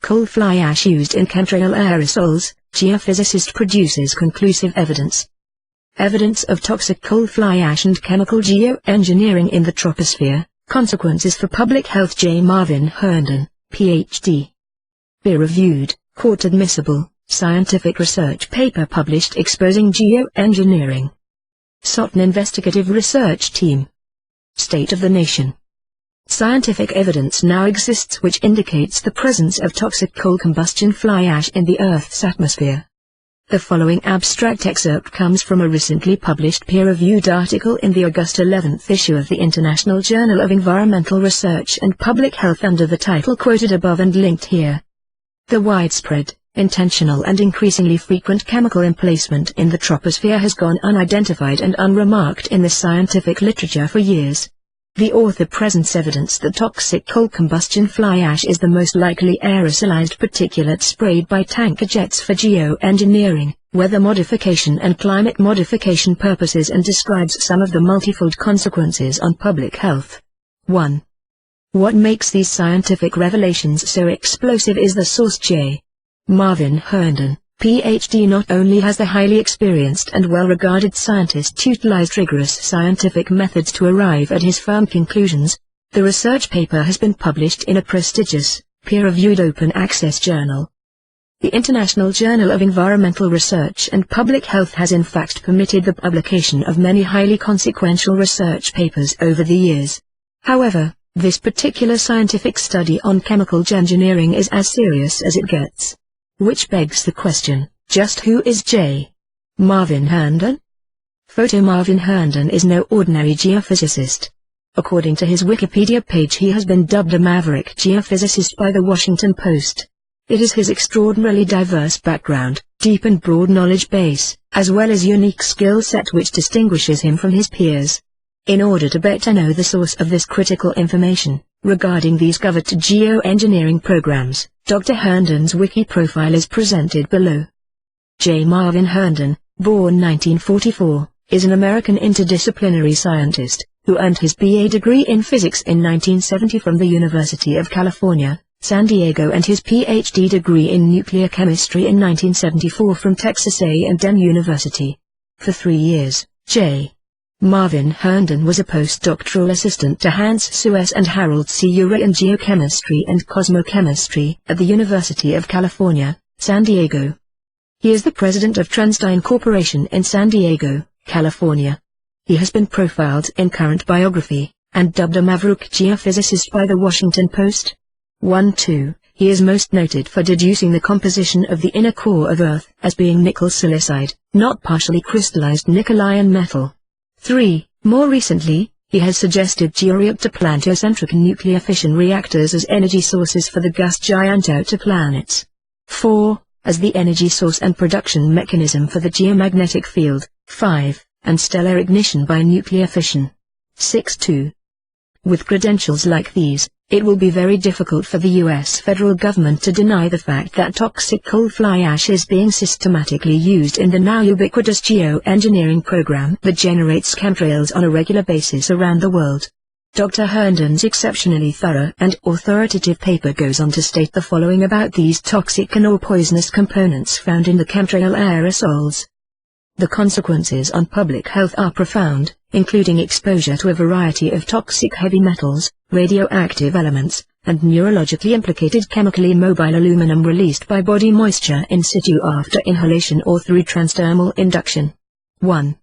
coal fly ash used in chemtrail aerosols, geophysicist produces conclusive evidence. Evidence of toxic coal fly ash and chemical geoengineering in the troposphere, consequences for public health. J. Marvin Herndon, Ph.D. Peer-reviewed, court-admissible, scientific research paper published exposing geoengineering. Soton Investigative Research Team. State of the Nation. Scientific evidence now exists which indicates the presence of toxic coal combustion fly ash in the Earth's atmosphere. The following abstract excerpt comes from a recently published peer-reviewed article in the August 11th issue of the International Journal of Environmental Research and Public Health under the title quoted above and linked here. The widespread, intentional and increasingly frequent chemical emplacement in the troposphere has gone unidentified and unremarked in the scientific literature for years. The author presents evidence that toxic coal combustion fly ash is the most likely aerosolized particulate sprayed by tanker jets for geoengineering, weather modification and climate modification purposes and describes some of the multifold consequences on public health. 1. What makes these scientific revelations so explosive is the source. J. Marvin Herndon, Ph.D. not only has the highly experienced and well-regarded scientist utilized rigorous scientific methods to arrive at his firm conclusions, the research paper has been published in a prestigious, peer-reviewed open-access journal. The International Journal of Environmental Research and Public Health has in fact permitted the publication of many highly consequential research papers over the years. However, this particular scientific study on chemical geoengineering is as serious as it gets. Which begs the question, just who is J. Marvin Herndon? Photo. Marvin Herndon is no ordinary geophysicist. According to his Wikipedia page, he has been dubbed a maverick geophysicist by the Washington Post. It is his extraordinarily diverse background, deep and broad knowledge base, as well as unique skill set which distinguishes him from his peers. In order to better know the source of this critical information, regarding these coveted geoengineering programs, Dr. Herndon's wiki profile is presented below. J. Marvin Herndon, born 1944, is an American interdisciplinary scientist, who earned his BA degree in physics in 1970 from the University of California, San Diego and his PhD degree in nuclear chemistry in 1974 from Texas A&M University. For 3 years, J. Marvin Herndon was a postdoctoral assistant to Hans Suess and Harold C. Urey in geochemistry and cosmochemistry at the University of California, San Diego. He is the president of TransDigm Corporation in San Diego, California. He has been profiled in Current Biography, and dubbed a maverick geophysicist by the Washington Post. 1-2. He is most noted for deducing the composition of the inner core of Earth as being nickel silicide, not partially crystallized nickel-iron metal. 3. More recently, he has suggested georeactor planetocentric nuclear fission reactors as energy sources for the gas giant outer planets. 4. As the energy source and production mechanism for the geomagnetic field. 5. And stellar ignition by nuclear fission. 6-2. With credentials like these, it will be very difficult for the U.S. federal government to deny the fact that toxic coal fly ash is being systematically used in the now ubiquitous geoengineering program that generates chemtrails on a regular basis around the world. Dr. Herndon's exceptionally thorough and authoritative paper goes on to state the following about these toxic and/or poisonous components found in the chemtrail aerosols. The consequences on public health are profound, including exposure to a variety of toxic heavy metals, radioactive elements, and neurologically implicated chemically mobile aluminum released by body moisture in situ after inhalation or through transdermal induction. 1.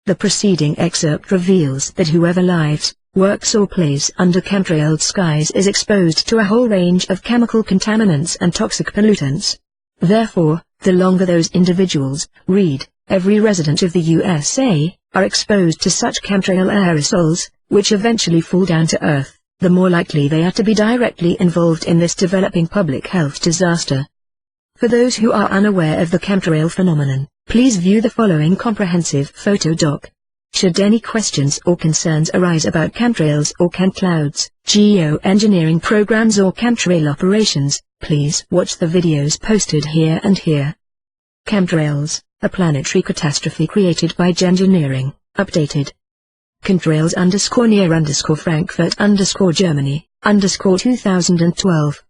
The preceding excerpt reveals that whoever lives, works or plays under chemtrailed skies is exposed to a whole range of chemical contaminants and toxic pollutants. Therefore, the longer those individuals, read, every resident of the USA, are exposed to such chemtrail aerosols, which eventually fall down to Earth, the more likely they are to be directly involved in this developing public health disaster. For those who are unaware of the chemtrail phenomenon, please view the following comprehensive photo doc. Should any questions or concerns arise about chemtrails or chemclouds, geoengineering programs or chemtrail operations, please watch the videos posted here and here. Chemtrails, a planetary catastrophe created by geoengineering, updated. Chemtrails _near_Frankfurt_Germany, _2012.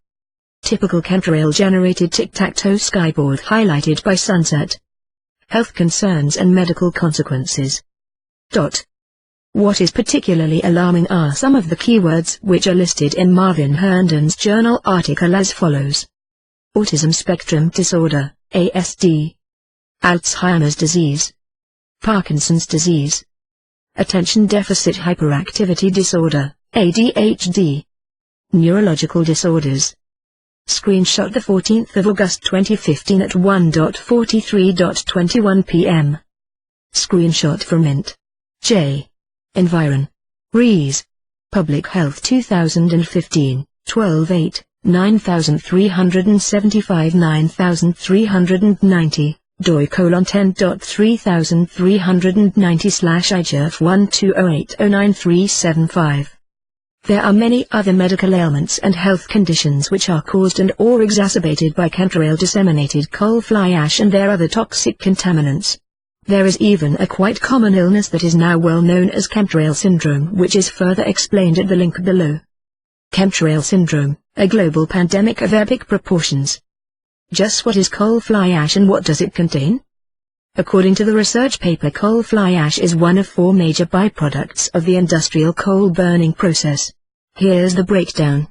Typical chemtrail-generated tic-tac-toe skyboard highlighted by sunset. Health concerns and medical consequences. What is particularly alarming are some of the keywords which are listed in Marvin Herndon's journal article as follows. Autism spectrum disorder, ASD. Alzheimer's disease. Parkinson's disease. Attention deficit hyperactivity disorder, ADHD. Neurological disorders. Screenshot the 14th of August 2015 at 1:43.21 p.m. Screenshot from Int. J. Environ. Rees. Public Health 2015, 12/8, 9375 9390, doi:10.3390/IGF 1208093775. There are many other medical ailments and health conditions which are caused and or exacerbated by chemtrail-disseminated coal fly ash and their other toxic contaminants. There is even a quite common illness that is now well known as chemtrail syndrome, which is further explained at the link below. Chemtrail syndrome, a global pandemic of epic proportions. Just what is coal fly ash and what does it contain? According to the research paper, coal fly ash is one of 4 major byproducts of the industrial coal burning process. Here's the breakdown.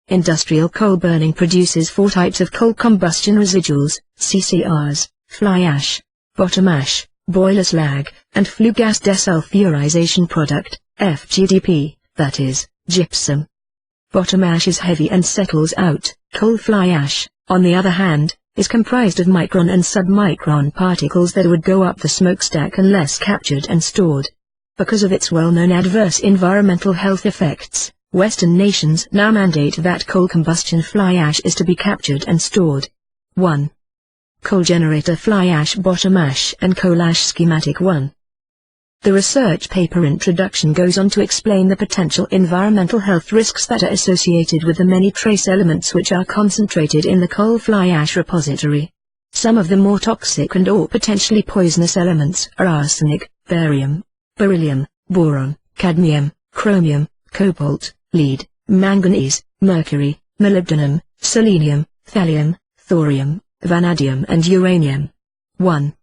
Industrial coal burning produces 4 types of coal combustion residuals, CCRs, fly ash, bottom ash, boiler slag, and flue gas desulfurization product, FGDP, that is, gypsum. Bottom ash is heavy and settles out. Coal fly ash, on the other hand, is comprised of micron and submicron particles that would go up the smokestack unless captured and stored. Because of its well-known adverse environmental health effects, Western nations now mandate that coal combustion fly ash is to be captured and stored. 1. Coal generator fly ash bottom ash and coal ash schematic 1. The research paper introduction goes on to explain the potential environmental health risks that are associated with the many trace elements which are concentrated in the coal fly ash repository. Some of the more toxic and or potentially poisonous elements are arsenic, barium, beryllium, boron, cadmium, chromium, cobalt, lead, manganese, mercury, molybdenum, selenium, thallium, thorium, vanadium and uranium. 1.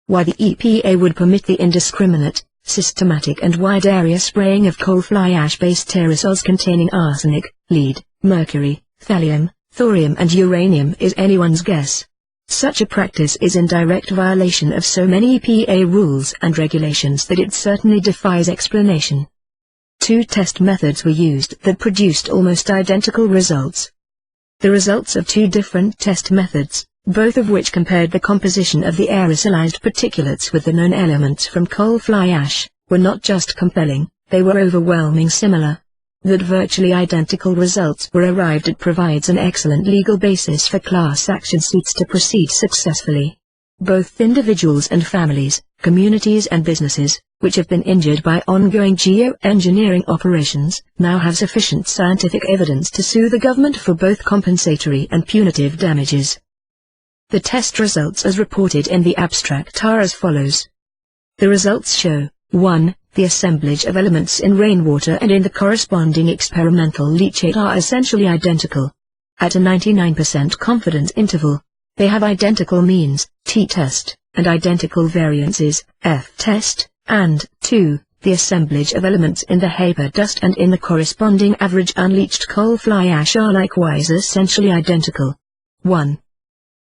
Why the EPA would permit the indiscriminate, systematic and wide-area spraying of coal fly ash-based aerosols containing arsenic, lead, mercury, thallium, thorium and uranium is anyone's guess. Such a practice is in direct violation of so many EPA rules and regulations that it certainly defies explanation. 2 test methods were used that produced almost identical results. The results of 2 different test methods, both of which compared the composition of the aerosolized particulates with the known elements from coal fly ash, were not just compelling, they were overwhelmingly similar. That virtually identical results were arrived at provides an excellent legal basis for class action suits to proceed successfully. Both individuals and families, communities and businesses, which have been injured by ongoing geoengineering operations, now have sufficient scientific evidence to sue the government for both compensatory and punitive damages. The test results as reported in the abstract are as follows. The results show, 1. The assemblage of elements in rainwater and in the corresponding experimental leachate are essentially identical. At a 99% confidence interval, they have identical means, t-test, and identical variances, f-test, and 2. The assemblage of elements in the Haber dust and in the corresponding average unleached coal fly ash are likewise essentially identical. 1.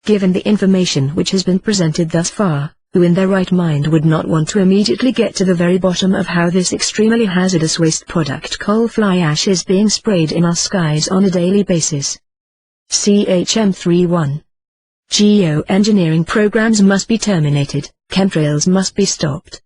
Given the information which has been presented thus far, who in their right mind would not want to immediately get to the very bottom of how this extremely hazardous waste product coal fly ash is being sprayed in our skies on a daily basis? CHM31. Geoengineering programs must be terminated, chemtrails must be stopped.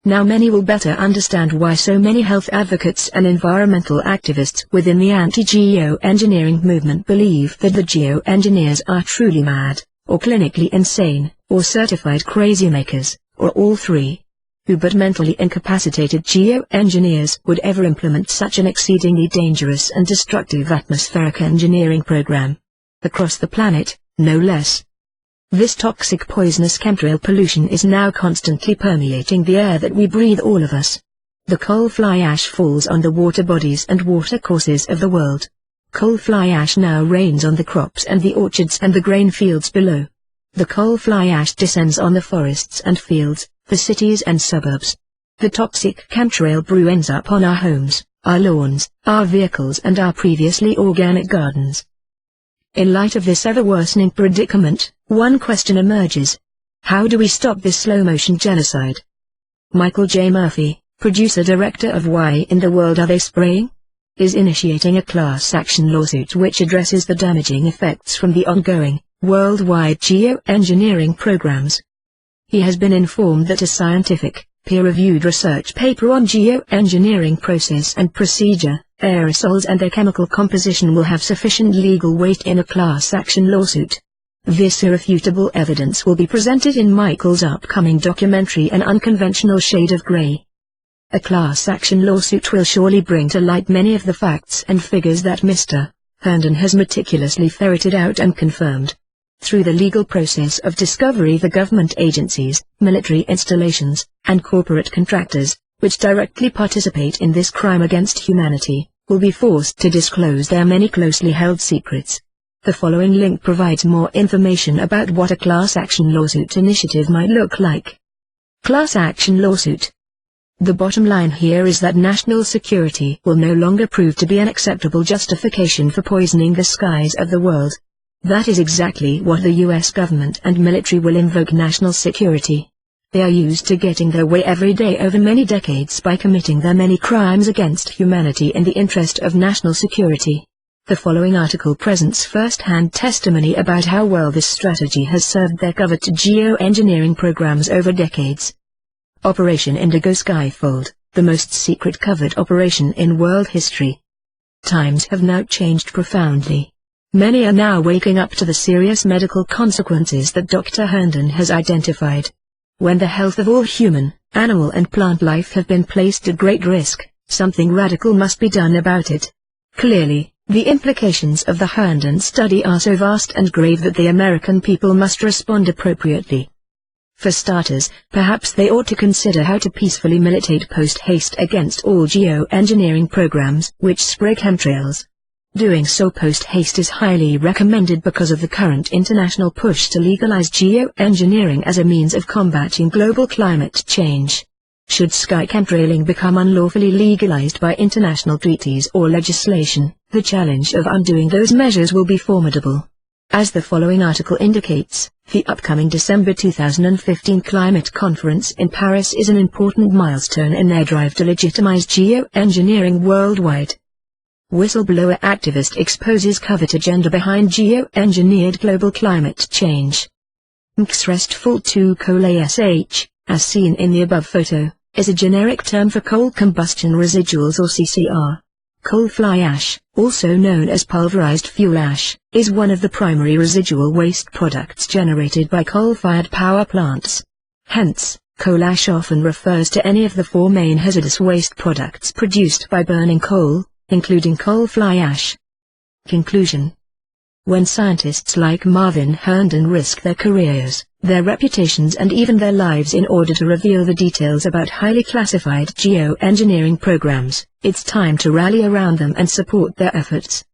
Now many will better understand why so many health advocates and environmental activists within the anti-geoengineering movement believe that the geoengineers are truly mad, or clinically insane, or certified crazy-makers, or all 3. Who but mentally incapacitated geoengineers would ever implement such an exceedingly dangerous and destructive atmospheric engineering program? Across the planet, no less. This toxic poisonous chemtrail pollution is now constantly permeating the air that we breathe, all of us. The coal fly ash falls on the water bodies and water courses of the world. Coal fly ash now rains on the crops and the orchards and the grain fields below. The coal fly ash descends on the forests and fields, the cities and suburbs. The toxic chemtrail brew ends up on our homes, our lawns, our vehicles and our previously organic gardens. In light of this ever-worsening predicament, one question emerges. How do we stop this slow-motion genocide? Michael J. Murphy, producer-director of Why in the World Are They Spraying?, is initiating a class action lawsuit which addresses the damaging effects from the ongoing, worldwide geoengineering programs. He has been informed that a scientific, peer-reviewed research paper on geoengineering process and procedure, aerosols and their chemical composition will have sufficient legal weight in a class action lawsuit. This irrefutable evidence will be presented in Michael's upcoming documentary An Unconventional Shade of Grey. A class action lawsuit will surely bring to light many of the facts and figures that Mr. Herndon has meticulously ferreted out and confirmed. Through the legal process of discovery, the government agencies, military installations, and corporate contractors, which directly participate in this crime against humanity, will be forced to disclose their many closely held secrets. The following link provides more information about what a class action lawsuit initiative might look like. Class action lawsuit. The bottom line here is that national security will no longer prove to be an acceptable justification for poisoning the skies of the world. That is exactly what the US government and military will invoke national security. They are used to getting their way every day over many decades by committing their many crimes against humanity in the interest of national security. The following article presents first-hand testimony about how well this strategy has served their covert geoengineering programs over decades. Operation Indigo Skyfold, the most secret covert operation in world history. Times have now changed profoundly. Many are now waking up to the serious medical consequences that Dr. Herndon has identified. When the health of all human, animal and plant life have been placed at great risk, something radical must be done about it. Clearly, the implications of the Herndon study are so vast and grave that the American people must respond appropriately. For starters, perhaps they ought to consider how to peacefully militate post-haste against all geoengineering programs which spray chemtrails. Doing so post-haste is highly recommended because of the current international push to legalize geoengineering as a means of combating global climate change. Should sky chemtrailing become unlawfully legalized by international treaties or legislation, the challenge of undoing those measures will be formidable. As the following article indicates, the upcoming December 2015 climate conference in Paris is an important milestone in their drive to legitimize geoengineering worldwide. Whistleblower activist exposes covert agenda behind geoengineered global climate change. Restful 2-coal-ash, as seen in the above photo, is a generic term for coal combustion residuals or CCR. Coal fly ash, also known as pulverized fuel ash, is one of the primary residual waste products generated by coal-fired power plants. Hence, coal ash often refers to any of the four main hazardous waste products produced by burning coal, including coal fly ash. Conclusion. When scientists like Marvin Herndon risk their careers, their reputations and even their lives in order to reveal the details about highly classified geoengineering programs, it's time to rally around them and support their efforts.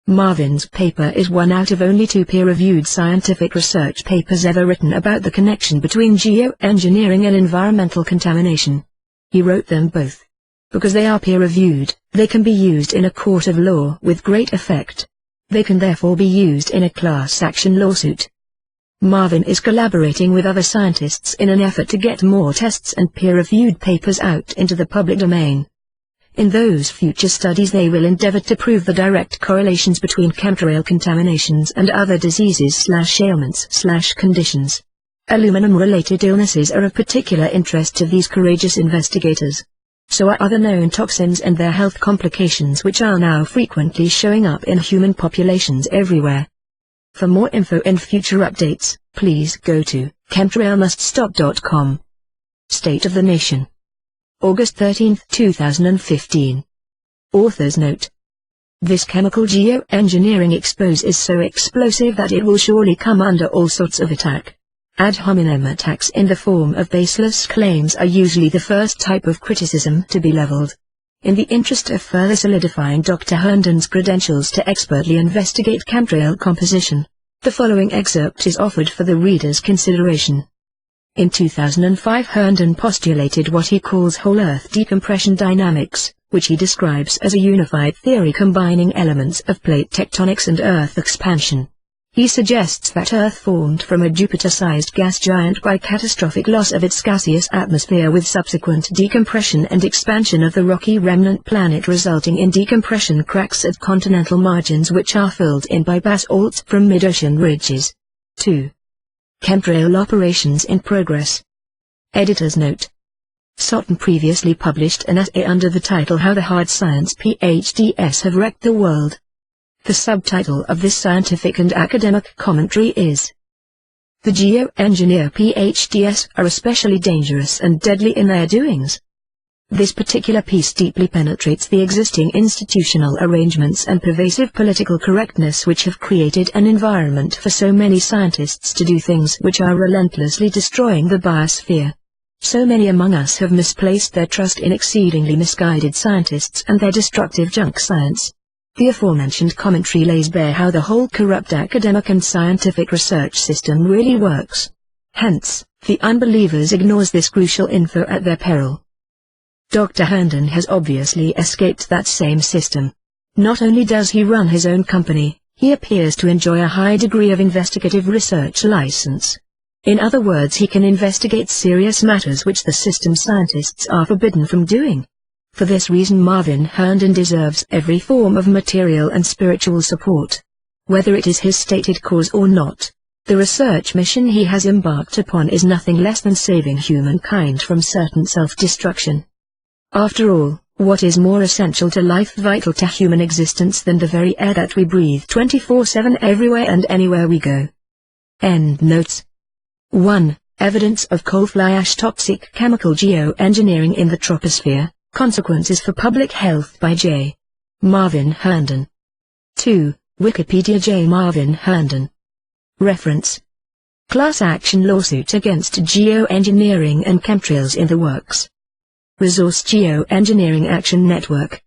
Marvin's paper is one out of only 2 peer-reviewed scientific research papers ever written about the connection between geoengineering and environmental contamination. He wrote them both. Because they are peer-reviewed, they can be used in a court of law with great effect. They can therefore be used in a class action lawsuit. Marvin is collaborating with other scientists in an effort to get more tests and peer-reviewed papers out into the public domain. In those future studies they will endeavor to prove the direct correlations between chemtrail contaminations and other diseases/ailments/conditions. Aluminum-related illnesses are of particular interest to these courageous investigators. So are other known toxins and their health complications which are now frequently showing up in human populations everywhere. For more info and future updates, please go to chemtrailmuststop.com. State of the Nation. August 13, 2015. Author's note. This chemical geoengineering expose is so explosive that it will surely come under all sorts of attack. Ad hominem attacks in the form of baseless claims are usually the first type of criticism to be leveled. In the interest of further solidifying Dr. Herndon's credentials to expertly investigate chemtrail composition, the following excerpt is offered for the reader's consideration. In 2005, Herndon postulated what he calls whole Earth decompression dynamics, which he describes as a unified theory combining elements of plate tectonics and Earth expansion. He suggests that Earth formed from a Jupiter-sized gas giant by catastrophic loss of its gaseous atmosphere with subsequent decompression and expansion of the rocky remnant planet, resulting in decompression cracks at continental margins which are filled in by basalts from mid-ocean ridges. 2. Chemtrail operations in progress. Editor's note. Sutton previously published an essay under the title How the Hard Science PhDs Have Wrecked the World. The subtitle of this scientific and academic commentary is The Geoengineer PhDs Are Especially Dangerous and Deadly in Their Doings. This particular piece deeply penetrates the existing institutional arrangements and pervasive political correctness which have created an environment for so many scientists to do things which are relentlessly destroying the biosphere. So many among us have misplaced their trust in exceedingly misguided scientists and their destructive junk science. The aforementioned commentary lays bare how the whole corrupt academic and scientific research system really works. Hence, the unbelievers ignores this crucial info at their peril. Dr. Herndon has obviously escaped that same system. Not only does he run his own company, he appears to enjoy a high degree of investigative research license. In other words, he can investigate serious matters which the system scientists are forbidden from doing. For this reason, Marvin Herndon deserves every form of material and spiritual support. Whether it is his stated cause or not, the research mission he has embarked upon is nothing less than saving humankind from certain self-destruction. After all, what is more essential to life, vital to human existence, than the very air that we breathe 24/7 everywhere and anywhere we go? End notes. 1. Evidence of coal fly ash toxic chemical geoengineering in the troposphere, consequences for public health by J. Marvin Herndon. 2. Wikipedia J. Marvin Herndon. Reference. Class action lawsuit against geoengineering and chemtrails in the works. Resource Geoengineering Action Network.